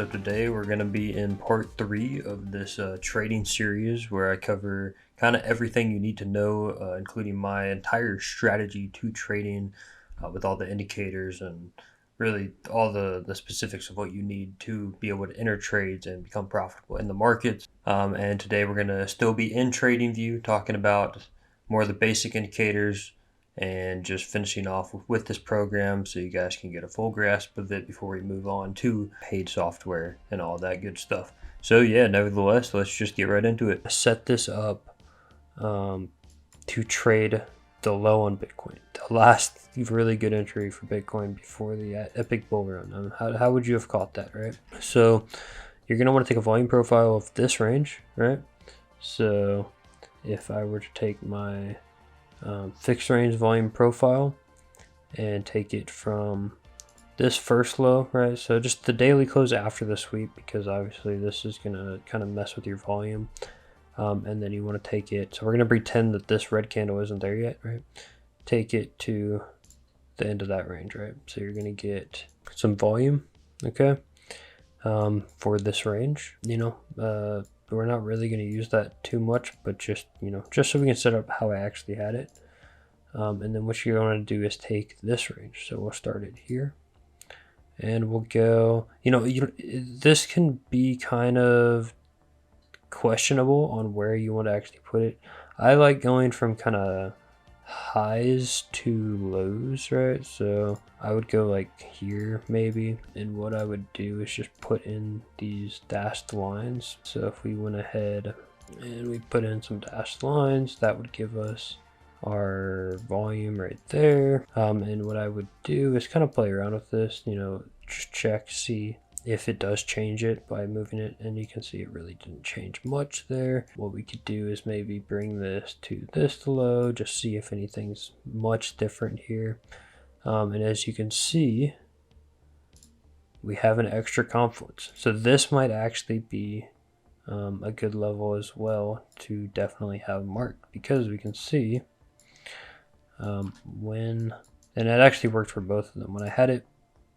So today we're going to be in part 3 of this trading series where I cover kind of everything you need to know, including my entire strategy to trading with all the indicators and really all the specifics of what you need to be able to enter trades and become profitable in the markets. And today we're going to still be in trading view, talking about more of the basic indicators and just finishing off with this program so you guys can get a full grasp of it before we move on to paid software and all that good stuff. So yeah, nevertheless, let's just get right into it. I set this up to trade the low on Bitcoin, the last really good entry for Bitcoin before the epic bull run. How would you have caught that, right? So you're going to want to take a volume profile of this range, right? So if I were to take my fixed range volume profile and take it from this first low, right? So just the daily close after the sweep, because obviously this is going to kind of mess with your volume. And then you want to take it, so we're going to pretend that this red candle isn't there yet, right? Take it to the end of that range, right? So you're going to get some volume, okay, for this range. We're not really going to use that too much, but just so we can set up how I actually had it. And then what you're going to do is take this range. So we'll start it here and we'll go, this can be kind of questionable on where you want to actually put it. I like going from kind of highs to lows, right? So I would go like here maybe, and what I would do is just put in these dashed lines. So if we went ahead and we put in some dashed lines, that would give us our volume right there. And what I would do is kind of play around with this, just check, see if it does change it by moving it, and you can see it really didn't change much there. What we could do is maybe bring this to this low, just see if anything's much different here. And as you can see, we have an extra confluence. So this might actually be a good level as well to definitely have marked, because we can see and it actually worked for both of them. When I had it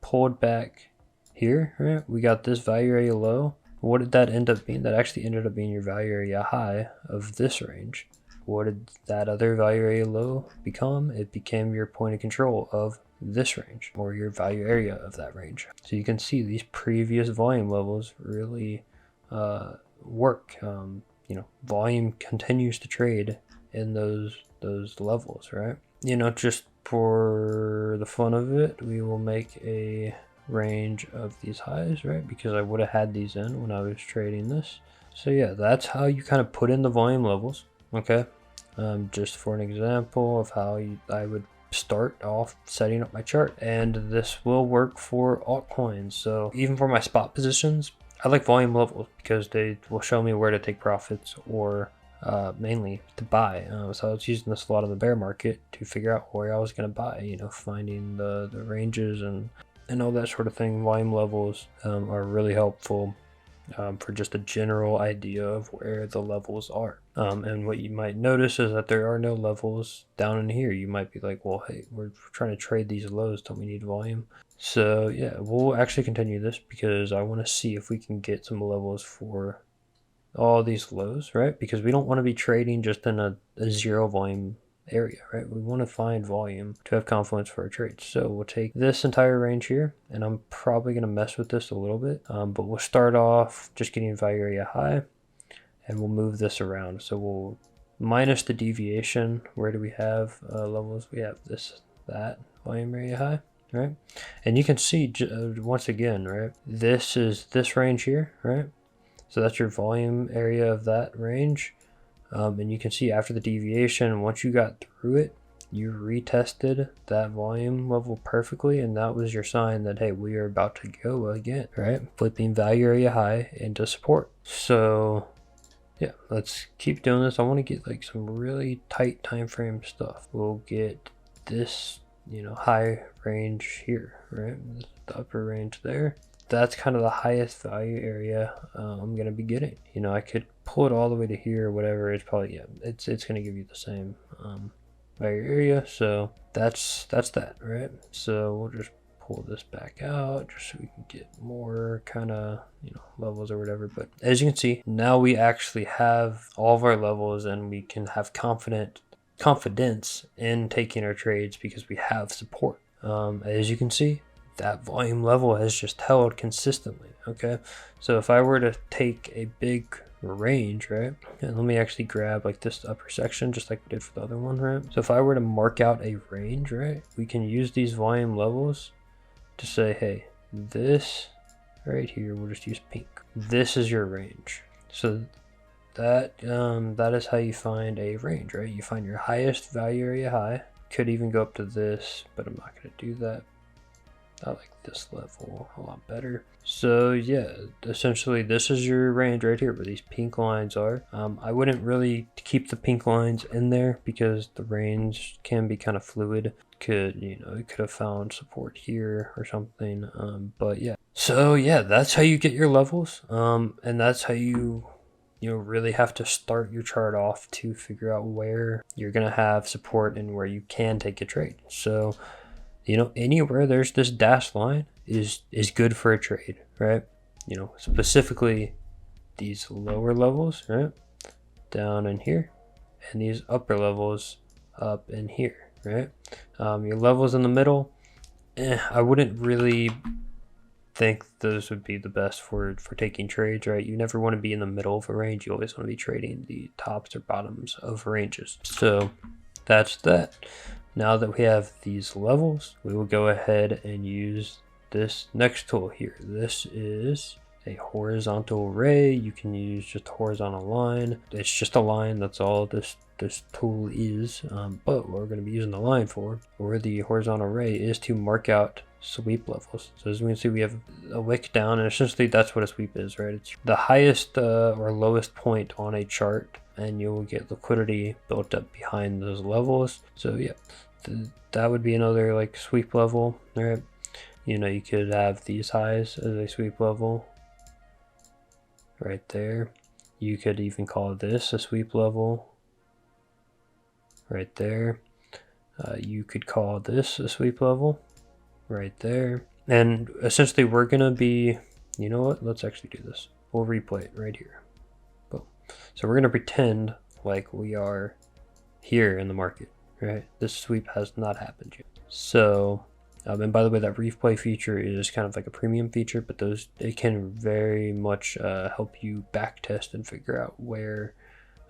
pulled back here, right, we got this value area low. What did that end up being? That actually ended up being your value area high of this range. What did that other value area low become? It became your point of control of this range, or your value area of that range. So you can see these previous volume levels really work. Volume continues to trade in those levels, right? Just for the fun of it, we will make a range of these highs, right? Because I would have had these in when I was trading this. So yeah, that's how you kind of put in the volume levels, okay? Just for an example of how I would start off setting up my chart, and this will work for altcoins. So even for my spot positions, I like volume levels because they will show me where to take profits, or mainly to buy. So I was using this a lot in the bear market to figure out where I was going to buy, finding the ranges and all that sort of thing. Volume levels are really helpful for just a general idea of where the levels are. And what you might notice is that there are no levels down in here. You might be like, well, hey, we're trying to trade these lows. Don't we need volume? So yeah, we'll actually continue this because I want to see if we can get some levels for all these lows, right? Because we don't want to be trading just in a zero volume area, right? We want to find volume to have confluence for our trades. So we'll take this entire range here, and I'm probably going to mess with this a little bit, but we'll start off just getting value area high, and we'll move this around. So we'll minus the deviation. Where do we have levels? We have that volume area high, right? And you can see once again, right? This is this range here, right? So that's your volume area of that range. And you can see after the deviation, once you got through it, you retested that volume level perfectly, and that was your sign that, hey, we are about to go again, right? Flipping value area high into support. So yeah, let's keep doing this. I want to get like some really tight time frame stuff. We'll get this, high range here, right? The upper range there. That's kind of the highest value area I'm going to be getting. I could pull it all the way to here or whatever. It's probably, yeah, it's going to give you the same value area. So that's that, right? So we'll just pull this back out just so we can get more kind of, levels or whatever. But as you can see, now we actually have all of our levels and we can have confidence in taking our trades because we have support. As you can see, that volume level has just held consistently. Okay, so if I were to take a big range, right, and let me actually grab like this upper section just like we did for the other one, right? So if I were to mark out a range, right, we can use these volume levels to say, hey, this right here, we'll just use pink, this is your range. So that is how you find a range, right? You find your highest value area high. Could even go up to this, but I'm not going to do that. I like this level a lot better. So yeah, essentially this is your range right here where these pink lines are. I wouldn't really keep the pink lines in there because the range can be kind of fluid. It could have found support here or something. But yeah, so yeah, that's how you get your levels. And that's how you really have to start your chart off to figure out where you're gonna have support and where you can take a trade. So anywhere there's this dashed line is good for a trade, right? Specifically these lower levels, right, down in here, and these upper levels up in here, right? Your levels in the middle, I wouldn't really think those would be the best for taking trades, right? You never want to be in the middle of a range. You always want to be trading the tops or bottoms of ranges. So that's that. Now that we have these levels, we will go ahead and use this next tool here. This is a horizontal array. You can use just a horizontal line. It's just a line, that's all this tool is. But what we're going to be using the line for, or the horizontal array, is to mark out sweep levels. So as we can see, we have a wick down, and essentially that's what a sweep is, right? It's the highest or lowest point on a chart, and you'll get liquidity built up behind those levels. So yeah, that would be another like sweep level, right? You could have these highs as a sweep level right there. You could even call this a sweep level right there. You could call this a sweep level right there. And essentially we're gonna be, you know what, let's actually do this. We'll replay it right here. Boom. So we're gonna pretend like we are here in the market, right? This sweep has not happened yet. So and by the way, that replay feature is kind of like a premium feature, but it can very much help you backtest and figure out where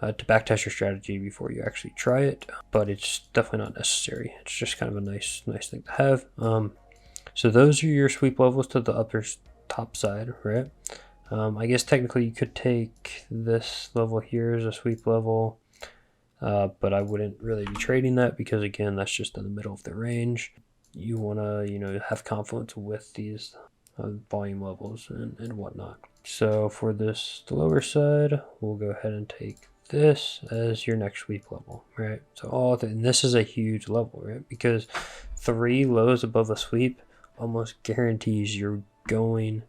to backtest your strategy before you actually try it. But it's definitely not necessary. It's just kind of a nice thing to have. So those are your sweep levels to the top side, right? I guess technically you could take this level here as a sweep level, but I wouldn't really be trading that because again, that's just in the middle of the range. You want to, have confidence with these volume levels and whatnot. So for the lower side, we'll go ahead and take this as your next sweep level, right? So and this is a huge level, right? Because 3 lows above a sweep almost guarantees you're going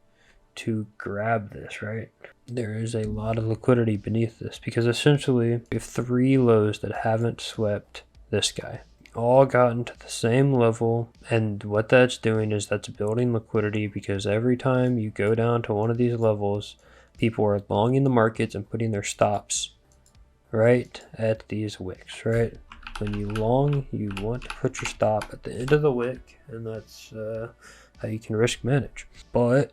to grab this, right? There is a lot of liquidity beneath this because essentially we have 3 lows that haven't swept this guy, all gotten to the same level, and what that's doing is that's building liquidity because every time you go down to one of these levels, people are longing the markets and putting their stops right at these wicks, right? When you long, you want to put your stop at the end of the wick, and that's how you can risk manage. But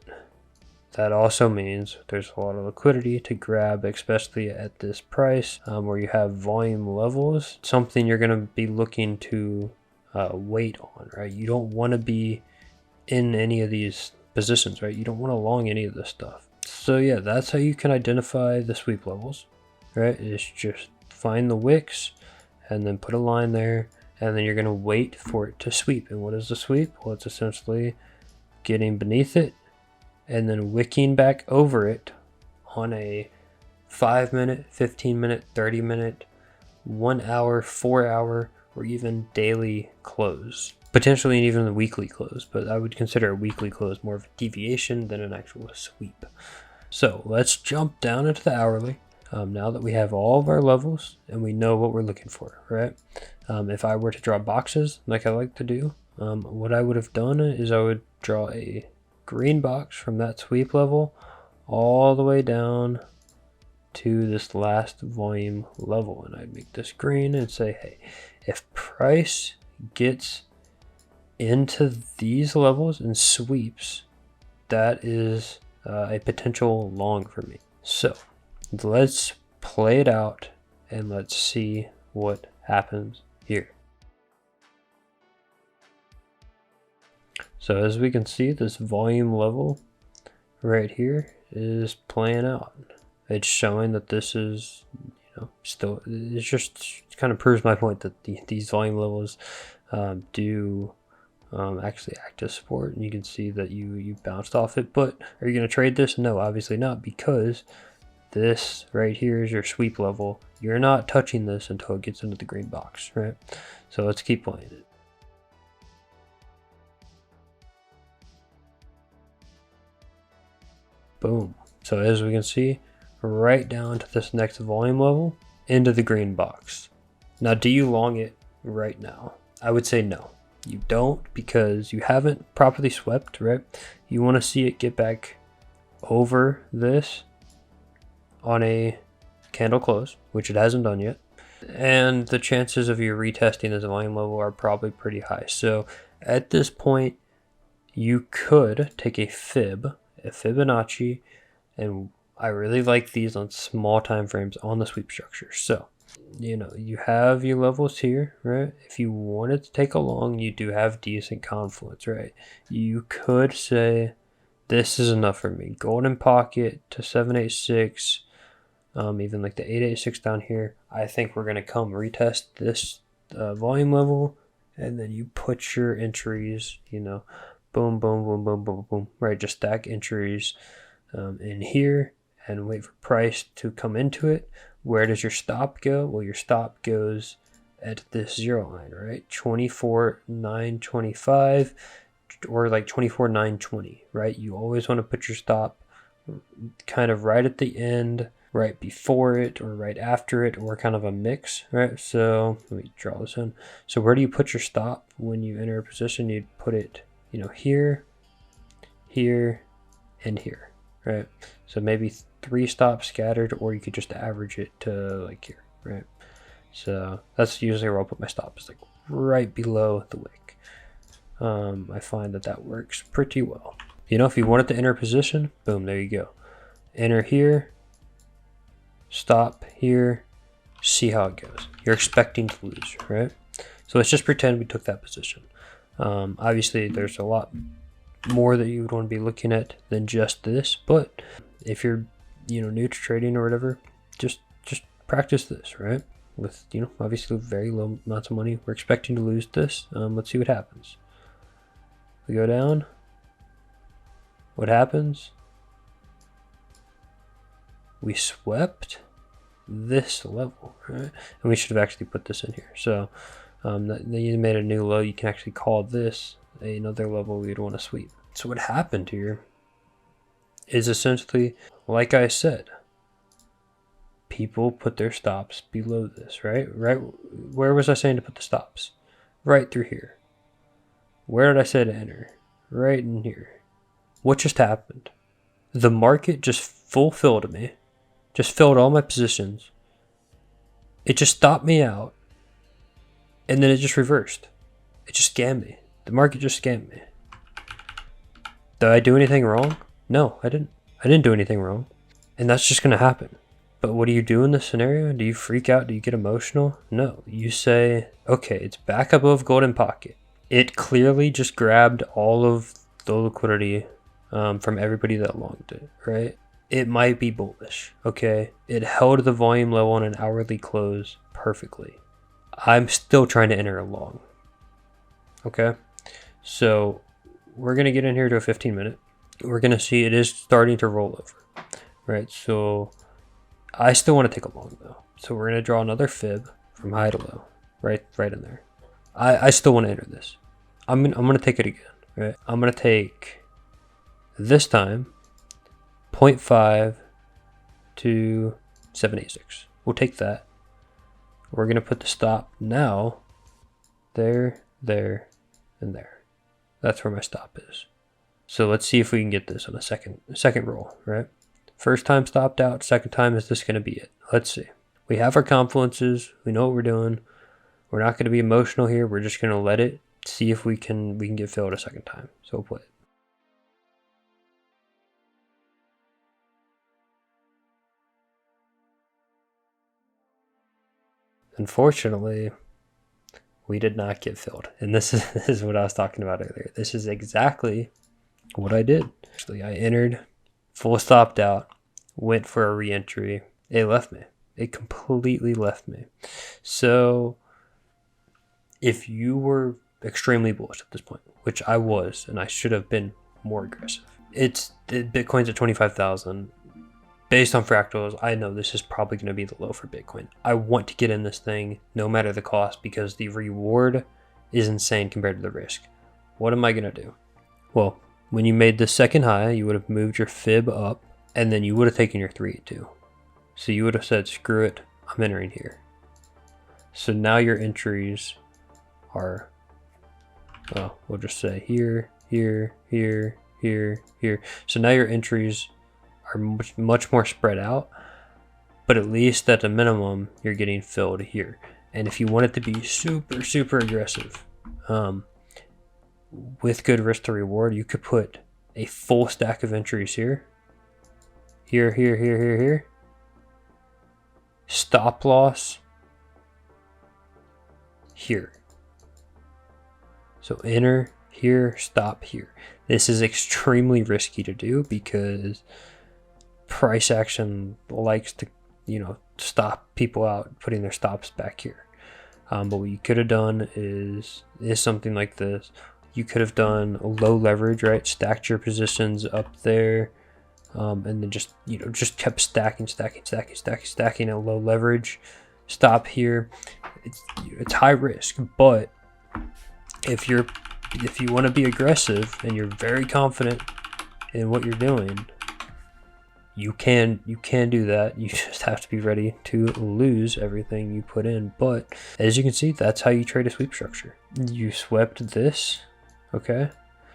that also means there's a lot of liquidity to grab, especially at this price where you have volume levels, something you're going to be looking to wait on, right? You don't want to be in any of these positions, right? You don't want to long any of this stuff. So yeah, that's how you can identify the sweep levels, right? It's just find the wicks and then put a line there, and then you're going to wait for it to sweep. And what is the sweep? Well, it's essentially getting beneath it and then wicking back over it on a 5-minute, 15-minute, 30-minute, 1 hour, 4 hour, or even daily close. Potentially even a weekly close, but I would consider a weekly close more of a deviation than an actual sweep. So let's jump down into the hourly. Now that we have all of our levels and we know what we're looking for, right? If I were to draw boxes like I like to do, what I would have done is I would draw a green box from that sweep level all the way down to this last volume level, and I'd make this green and say, hey, if price gets into these levels and sweeps, that is a potential long for me. So let's play it out and let's see what happens here. So as we can see, this volume level right here is playing out. It's showing that this is, still, it's just kind of proves my point that these volume levels do actually act as support, and you can see that you bounced off it. But are you going to trade this? No, obviously not, because this right here is your sweep level. You're not touching this until it gets into the green box, right? So let's keep playing it. Boom. So as we can see, right down to this next volume level into the green box. Now, do you long it right now? I would say no. You don't, because you haven't properly swept, right? You want to see it get back over this on a candle close, which it hasn't done yet. And the chances of you retesting this volume level are probably pretty high. So at this point, you could take a Fibonacci, and I really like these on small time frames on the sweep structure. So, you have your levels here, right? If you wanted to take a long, you do have decent confluence, right? You could say, this is enough for me. Golden pocket to 786, even like the 886 down here. I think we're going to come retest this volume level, and then you put your entries, boom, boom, boom, boom, boom, boom, right? Just stack entries in here and wait for price to come into it. Where does your stop go? Well, your stop goes at this 0 line, right? 24,925 or like 24,920, right? You always want to put your stop kind of right at the end, right before it, or right after it, or kind of a mix, right? So let me draw this in. So where do you put your stop when you enter a position? You'd put it, here, here, and here, right? So maybe 3 stops scattered, or you could just average it to like here, right? So that's usually where I'll put my stop, is like right below the wick. I find that works pretty well. If you wanted to enter a position, boom, there you go. Enter here, stop here, see how it goes. You're expecting to lose, right? So let's just pretend we took that position. Obviously, there's a lot more that you would want to be looking at than just this, but if you're new to trading or whatever, just practice this, right? With obviously very low amounts of money, we're expecting to lose this. Let's see what happens. We go down. What happens? We swept this level, right? And we should have actually put this in here. So you made a new low. You can actually call this another level we'd want to sweep. So what happened here is essentially, like I said, people put their stops below this, right? Right. Where was I saying to put the stops? Right through here. Where did I say to enter? Right in here. What just happened? The market just fulfilled me, just filled all my positions. It just stopped me out, and then it just reversed. It just scammed me. The market just scammed me. Did I do anything wrong? No, I didn't. I didn't do anything wrong. And that's just going to happen. But what do you do in this scenario? Do you freak out? Do you get emotional? No. You say, okay, it's back above golden pocket. It clearly just grabbed all of the liquidity from everybody that longed it, right? It might be bullish, okay? It held the volume level on an hourly close perfectly. I'm still trying to enter a long, okay? So we're going to get in here to a 15-minute. We're going to see it is starting to roll over, right? So I still want to take a long, though. So we're going to draw another fib from high to low, right in there. I still want to enter this. I'm going to take it again, right? I'm going to take, this time, 0.5 to 786. We'll take that. We're going to put the stop now there, and there. That's where my stop is. So let's see if we can get this on a second roll, right? First time stopped out, second time, is this going to be it? Let's see. We have our confluences. We know what we're doing. We're not going to be emotional here. We're just going to let it, see if we can get filled a second time. So we'll play it. Unfortunately, we did not get filled. And this is what I was talking about earlier. This is exactly what I did. Actually, I entered, full stopped out, went for a re-entry. It left me. It completely left me. So if you were extremely bullish at this point, which I was, and I should have been more aggressive. Bitcoin's at 25,000. Based on fractals, I know this is probably going to be the low for Bitcoin. I want to get in this thing no matter the cost because the reward is insane compared to the risk. What am I going to do? Well, when you made the second high, you would have moved your fib up and then you would have taken your 382. So you would have said, screw it, I'm entering here. So now your entries are, well, we'll just say here, here, here, here, here. So now your entries are much more spread out, but at least at the minimum you're getting filled here. And if you want it to be super aggressive, with good risk to reward, you could put a full stack of entries here, here, stop loss here. So enter here, stop here. This is extremely risky to do because price action likes to, stop people out putting their stops back here. But what you could have done is something like this. You could have done a low leverage, right? Stacked your positions up there, and then just kept stacking at low leverage. Stop here. It's high risk, but if you want to be aggressive and you're very confident in what you're doing, you can do that. You just have to be ready to lose everything you put in. But as you can see, that's how you trade a sweep structure. You swept this, okay?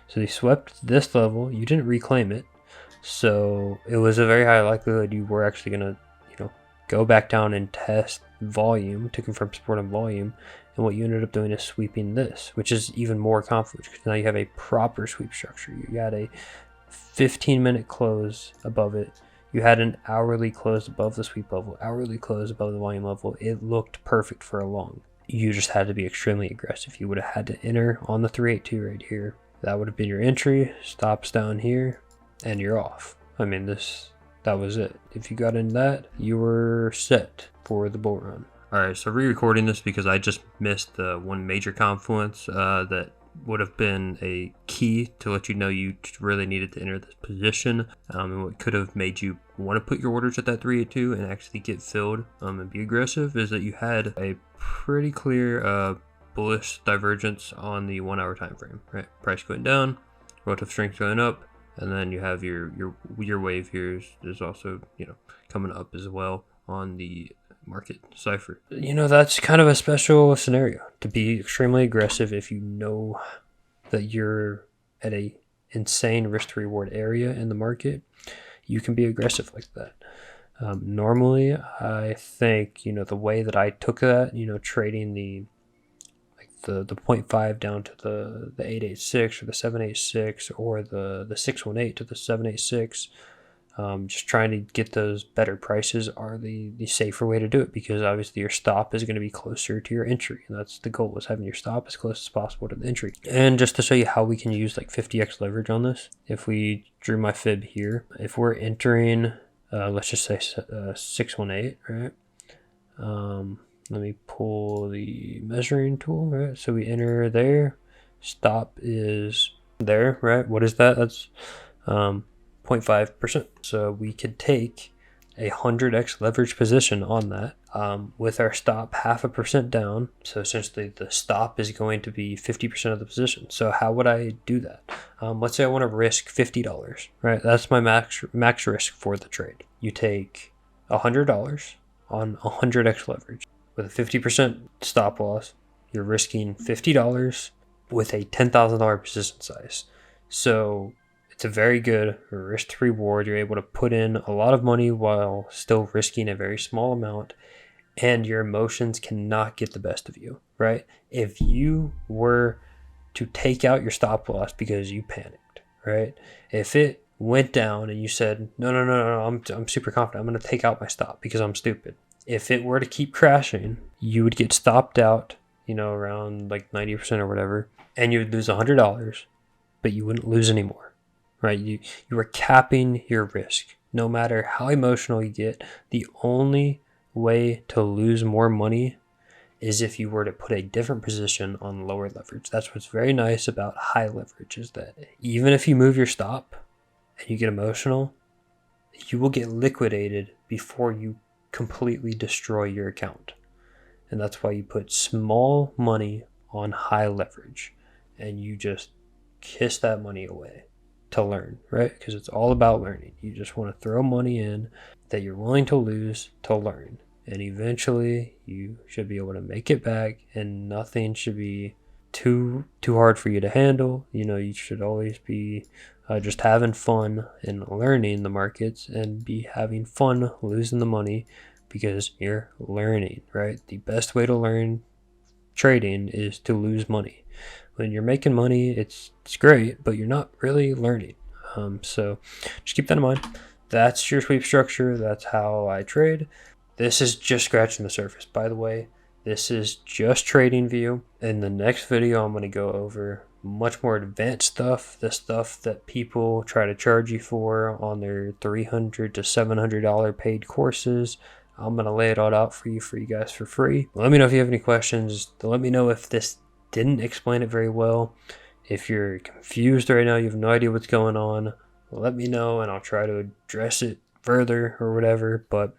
So you swept this level, you didn't reclaim it. So it was a very high likelihood you were actually gonna, go back down and test volume to confirm support on volume. And what you ended up doing is sweeping this, which is even more confident because now you have a proper sweep structure. You got a 15-minute close above it. You had an hourly close above the sweep level, hourly close above the volume level. It looked perfect for a long. You just had to be extremely aggressive. You would have had to enter on the 382 right here. That would have been your entry, stops down here, and you're off. I mean, that was it. If you got in that, you were set for the bull run. All right, so re-recording this because I just missed the one major confluence that would have been a key to let you know you really needed to enter this position, and what could have made you want to put your orders at that 382 and actually get filled and be aggressive is that you had a pretty clear bullish divergence on the 1 hour time frame, right? Price going down, relative strength going up, and then you have your wave here is also coming up as well on the market cipher. That's kind of a special scenario to be extremely aggressive if you know that you're at a insane risk to reward area in the market. You can be aggressive like that. Normally, I think the way that I took that, trading the 0.5 down to the 886 or the 786 or the 618 to the 786. Just trying to get those better prices are the safer way to do it because obviously your stop is going to be closer to your entry. And that's the goal, is having your stop as close as possible to the entry. And just to show you how we can use like 50x leverage on this, if we drew my fib here, if we're entering, let's just say 618, right? Let me pull the measuring tool, right? So we enter there, stop is there, right? What is that? That's 0.5%. So we could take a 100x leverage position on that with our stop 0.5% down. So essentially the stop is going to be 50% of the position. So how would I do that? Let's say I want to risk $50, right? That's my max risk for the trade. You take $100 on 100x leverage with a 50% stop loss. You're risking $50 with a $10,000 position size. So it's a very good risk to reward. You're able to put in a lot of money while still risking a very small amount, and your emotions cannot get the best of you, right? If you were to take out your stop loss because you panicked, right? If it went down and you said, no, I'm super confident, I'm going to take out my stop because I'm stupid. If it were to keep crashing, you would get stopped out, around like 90% or whatever, and you would lose $100, but you wouldn't lose any more, right? You are capping your risk. No matter how emotional you get, the only way to lose more money is if you were to put a different position on lower leverage. That's what's very nice about high leverage, is that even if you move your stop and you get emotional, you will get liquidated before you completely destroy your account. And that's why you put small money on high leverage and you just kiss that money away to learn, right? Because it's all about learning. You just want to throw money in that you're willing to lose to learn. And eventually you should be able to make it back, and nothing should be too hard for you to handle. You should always be just having fun and learning the markets, and be having fun losing the money because you're learning, right? The best way to learn trading is to lose money. When you're making money, it's great, but you're not really learning. So just keep that in mind. That's your sweep structure. That's how I trade. This is just scratching the surface, by the way. This is just trading view. In the next video, I'm going to go over much more advanced stuff, the stuff that people try to charge you for on their $300 to $700 paid courses. I'm going to lay it all out for you guys for free. Let me know if you have any questions. Let me know if this didn't explain it very well. If you're confused right now, you have no idea what's going on, let me know and I'll try to address it further or whatever. But